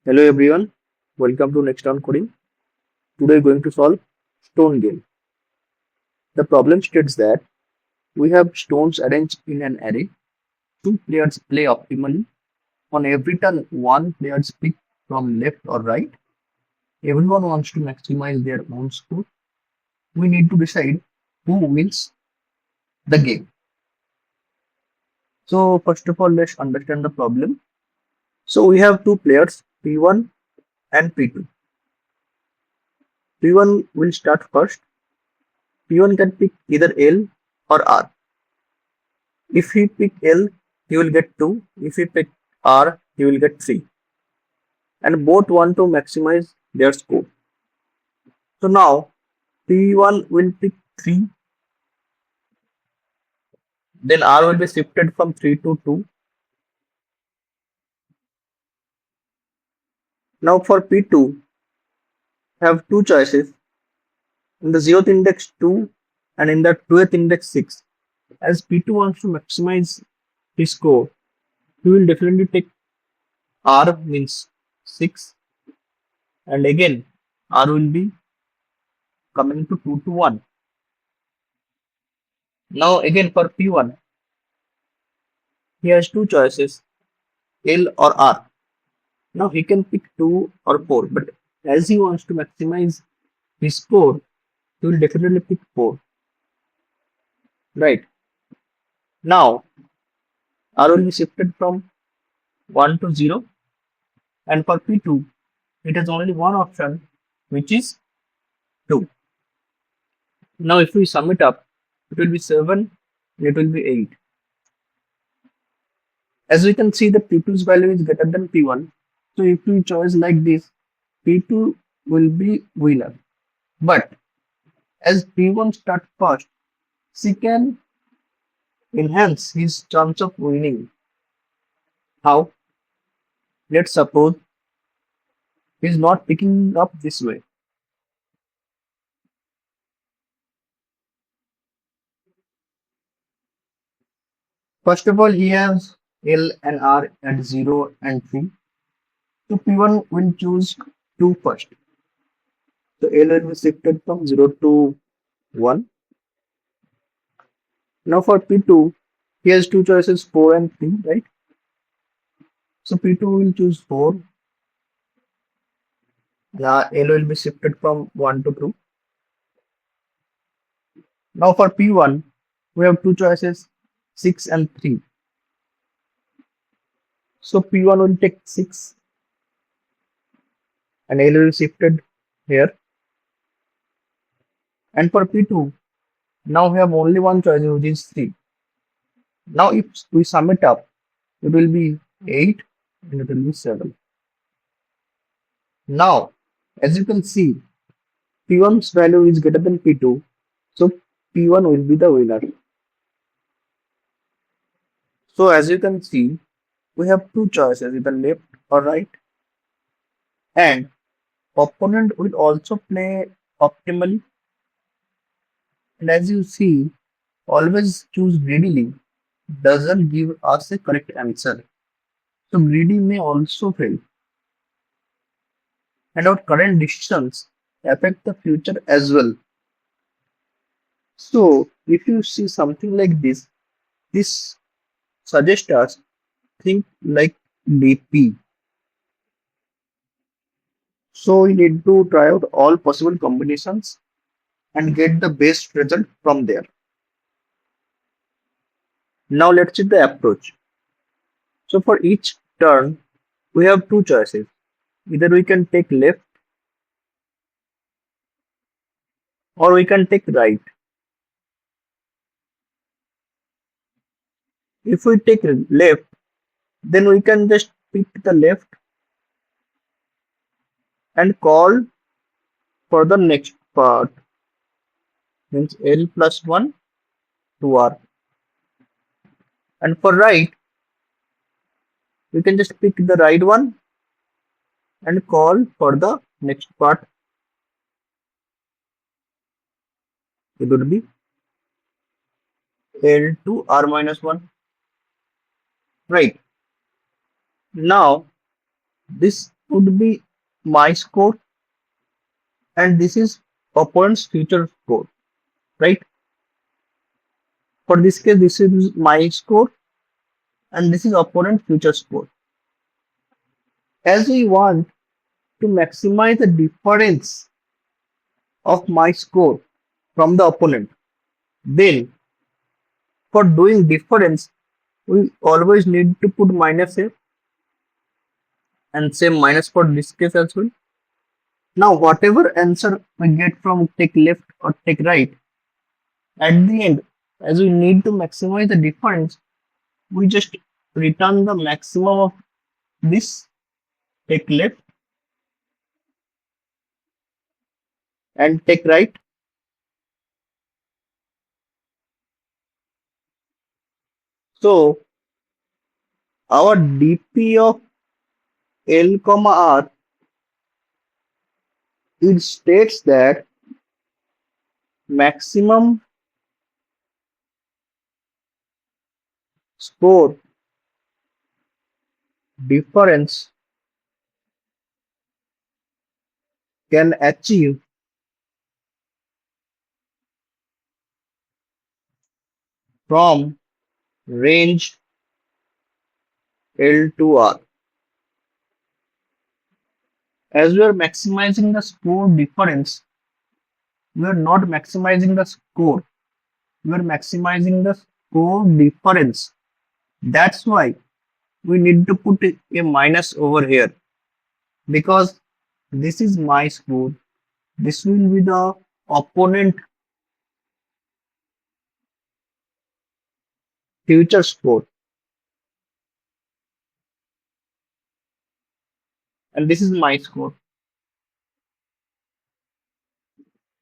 Hello everyone, welcome to Next on Coding. Today we're going to solve stone game. The problem states that we have stones arranged in an array. Two players play optimally. On every turn, one player picks from left or right. Everyone wants to maximize their own score. We need to decide who wins the game. So first of all, let's understand the problem. So we have two players, P1 and P2. P1 will start first. P1 can pick either L or R. If he pick L, he will get 2. If he pick R, he will get 3. And both want to maximize their score. So now P1 will pick 3. Then R will be shifted from 3 to 2. Now for P2, have two choices. In the 0th index 2 and in the 2th index 6. As P2 wants to maximize his score, he will definitely take R means 6, and again R will be coming to 2 to 1. Now again for P1, he has two choices, L or R. Now he can pick 2 or 4, but as he wants to maximize his score, he will definitely pick 4. Right. Now R will be shifted from 1 to 0, and for P2, it has only one option, which is 2. Now if we sum it up, it will be 7 and it will be 8. As we can see, the P2's value is greater than P1. So if we choose like this, P2 will be winner. But as P1 starts first, she can enhance his chance of winning. How? Let's suppose he is not picking up this way. First of all, he has L and R at 0 and 3. So P1 will choose 2 first. So L will be shifted from 0 to 1. Now for P2, he has two choices, 4 and 3, right? So P2 will choose 4. Now L will be shifted from 1 to 2. Now for P1, we have two choices, 6 and 3. So P1 will take 6 and L will be shifted here. And for P2, now we have only one choice, which is 3. Now if we sum it up, it will be 8 and it will be 7. Now, as you can see, P1's value is greater than P2, so P1 will be the winner. So as you can see, we have two choices, either left or right, and opponent will also play optimally. And as you see, always choose greedily doesn't give us a correct answer. So greedy may also fail. And our current decisions affect the future as well. So if you see something like this suggests us think like DP. So we need to try out all possible combinations and get the best result from there. Now let's see the approach. So for each turn, we have two choices. Either we can take left or we can take right. If we take left, then we can just pick the left and call for the next part, means L plus 1 to R. And for right, we can just pick the right one and call for the next part. It would be L to R minus 1. Right. Now, this would be my score, and this is opponent's future score, right? For this case, this is my score, and this is opponent future score. As we want to maximize the difference of my score from the opponent, then for doing difference, we always need to put minus a, and same minus for this case as well. Now, whatever answer we get from take left or take right, at the end, as we need to maximize the difference, we just return the maximum of this take left and take right. So our DP of L comma R, it states that maximum score difference can achieve from range L to R. As we are maximizing the score difference, we are not maximizing the score, we are maximizing the score difference. That's why we need to put a minus over here, because this is my score, this will be the opponent future score, and this is my score.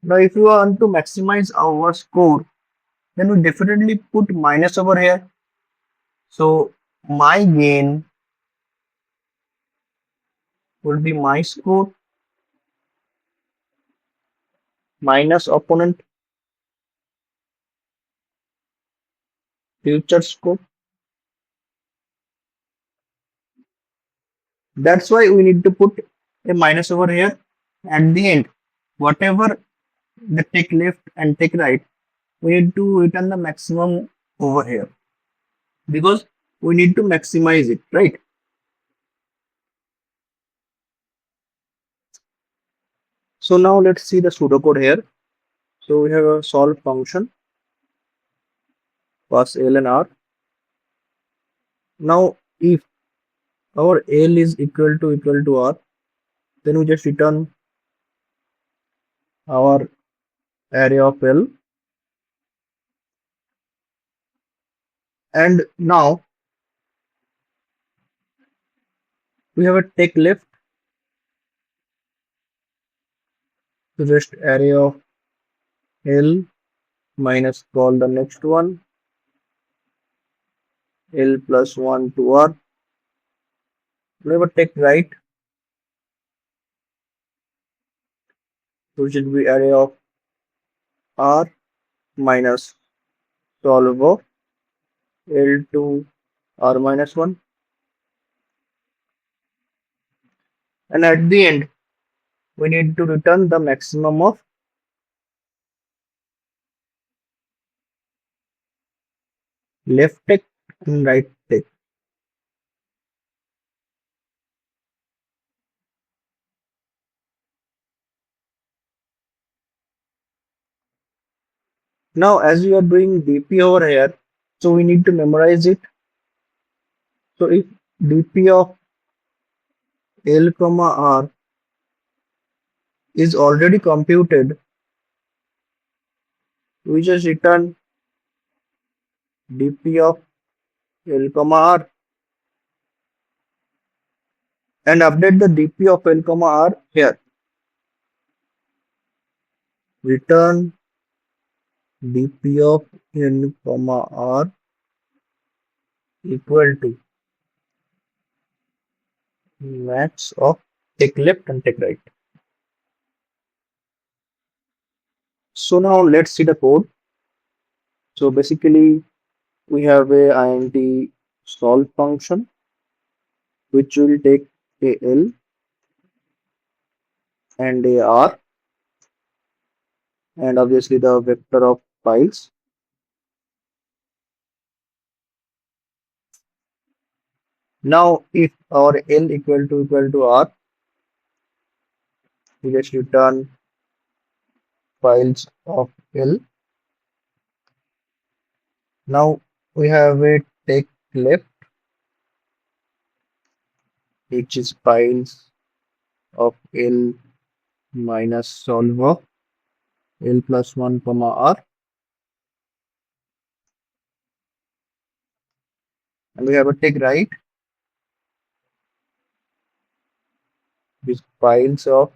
Now if you want to maximize our score, then we definitely put minus over here. So my gain will be my score minus opponent future score. That's why we need to put a minus over here. At the end, whatever the take left and take right, we need to return the maximum over here, because we need to maximize it, right? So now let's see the pseudocode here. So we have a solve function, pass L and R. Now if our L is equal to R, then we just return our array of L. And now we have a take left, so just array of L minus call the next one, L plus 1 to R. We have a take right, which will be array of R minus solve of L to R minus 1. And at the end, we need to return the maximum of left take and right take. Now as we are doing DP over here, so we need to memorize it. So if DP of L comma R is already computed, we just return DP of L comma R and update the DP of L comma R here. Return DP of L comma R equal to max of take left and take right. So now let's see the code. So basically we have a int solve function which will take a L and a R, and obviously the vector of files. Now, if our L equal to R, we just return files of L. Now we have a text left, which is files of L minus solver L plus 1 comma R, and we have a take right, which files of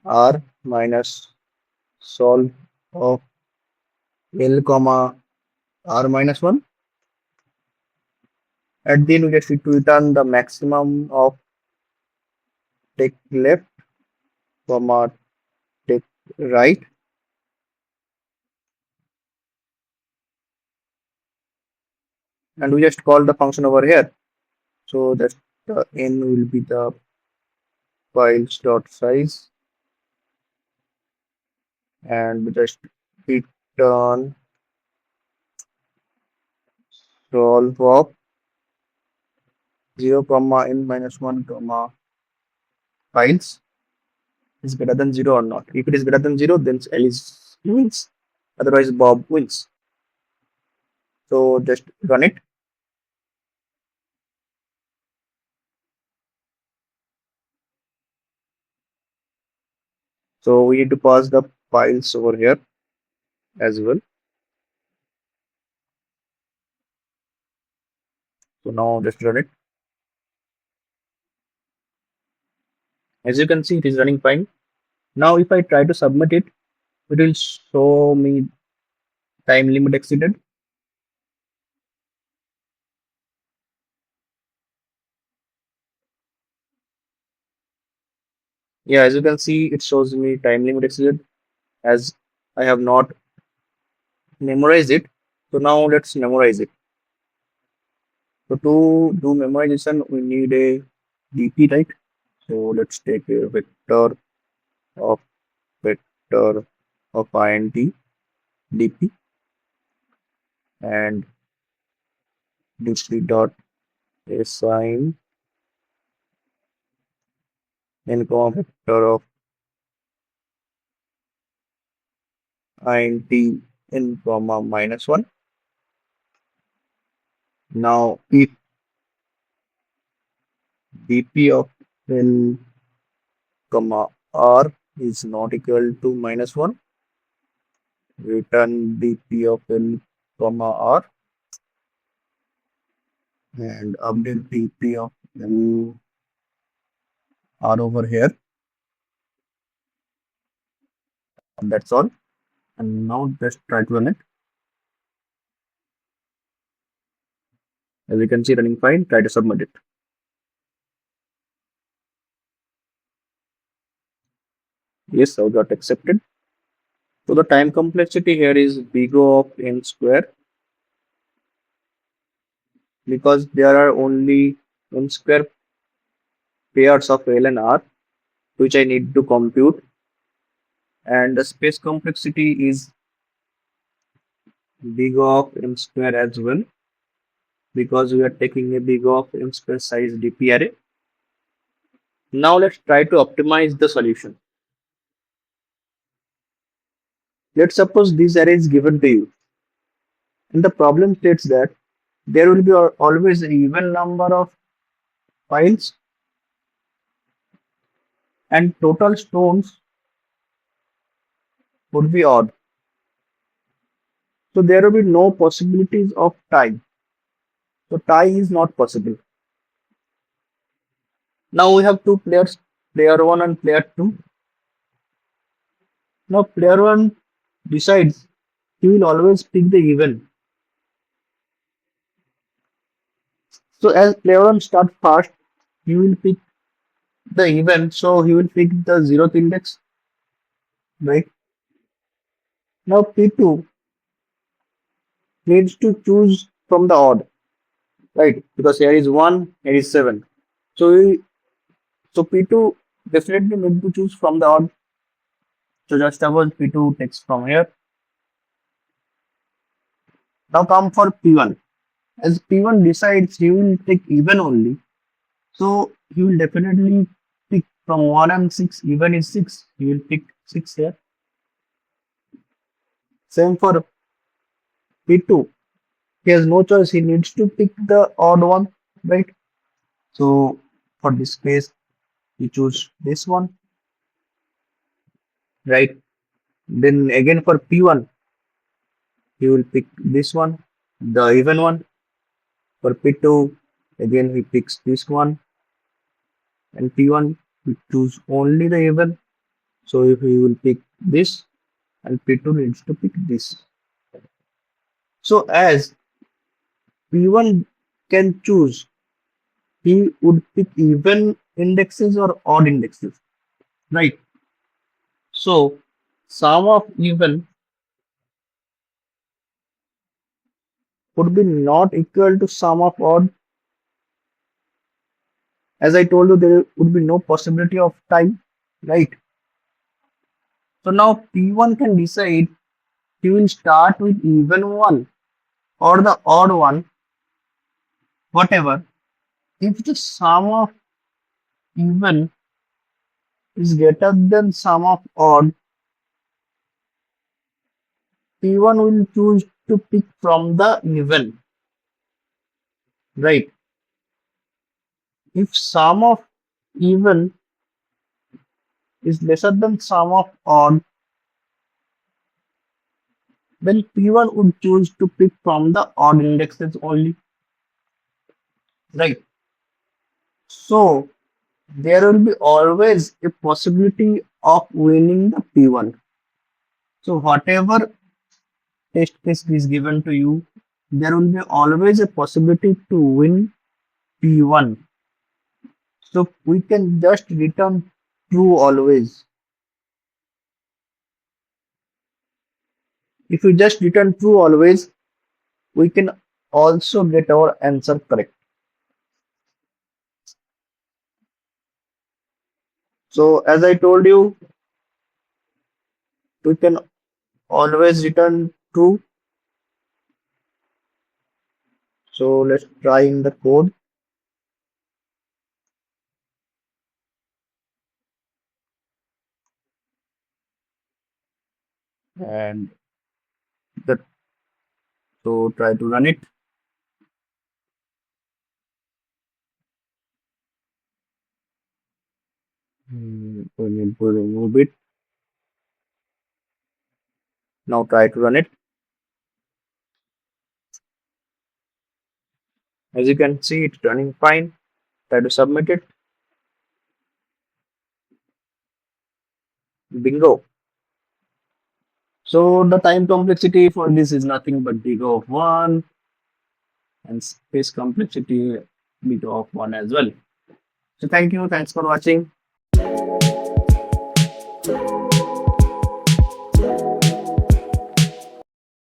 R minus solve of L comma R minus 1. At the end, we just need to return the maximum of take left comma take right, and we just call the function over here. So that the n will be the files dot size, and just return solve of 0 comma n minus 1 comma files is greater than 0 or not. If it is greater than 0, then Alice wins. Otherwise, Bob wins. So just run it. So we need to pass the files over here as well. So now just run it. As you can see, it is running fine. Now if I try to submit it, it will show me time limit exceeded. Yeah, as you can see, it shows me time limit exceeded as I have not memorized it. So now let's memorize it. So to do memorization, we need a DP, right? So let's take a of vector of int DP and dp dot assign n comma vector of int n comma minus 1. Now if dp of n comma r is not equal to minus 1, return dp of n comma r and update dp of n r over here. And that's all. And now just try to run it. As you can see, running fine. Try to submit it. Yes, I got accepted. So the time complexity here is big O of n square, because there are only n square pairs of L and R which I need to compute, and the space complexity is big O of m square as well, because we are taking a big O of m square size DP array. Now let's try to optimize the solution. Let's suppose this array is given to you, and the problem states that there will be always an even number of files and total stones would be odd. So there will be no possibilities of tie. So tie is not possible. Now we have two players, player 1 and player 2. Now player 1 decides he will always pick the even. So as player 1 starts first, he will pick the even, so he will pick the 0th index, right? Now P2 needs to choose from the odd, right? Because here is 1, here is 7. So So P2 definitely need to choose from the odd. So just suppose P2 takes from here. Now come for P1. As P1 decides he will take even only, so he will definitely pick from 1 and 6. Even is 6, he will pick 6 here. Same for P2. He has no choice, he needs to pick the odd one, right? So for this case, we choose this one, right? Then again for P1, he will pick this one, the even one. For P2, again he picks this one, and P1 we choose only the even. So if he will pick this, and P2 needs to pick this. So as P1 can choose, he would pick even indexes or odd indexes, right? So sum of even would be not equal to sum of odd. As I told you, there would be no possibility of time, right? So now P1 can decide he will start with even one or the odd one, whatever. If the sum of even is greater than sum of odd, P1 will choose to pick from the even, right? If sum of even is lesser than sum of odd, then P1 would choose to pick from the odd indexes only, right? So there will be always a possibility of winning the P1. So whatever test case is given to you, there will be always a possibility to win P1. So we can just return true always. If we just return true always, we can also get our answer correct. So as I told you, we can always return true. So let's try in the code. And the, so try to run it. We need to remove it. Now try to run it. As you can see, it's running fine. Try to submit it. Bingo. So the time complexity for this is nothing but big of 1, and space complexity big of 1 as well. So thank you. Thanks for watching.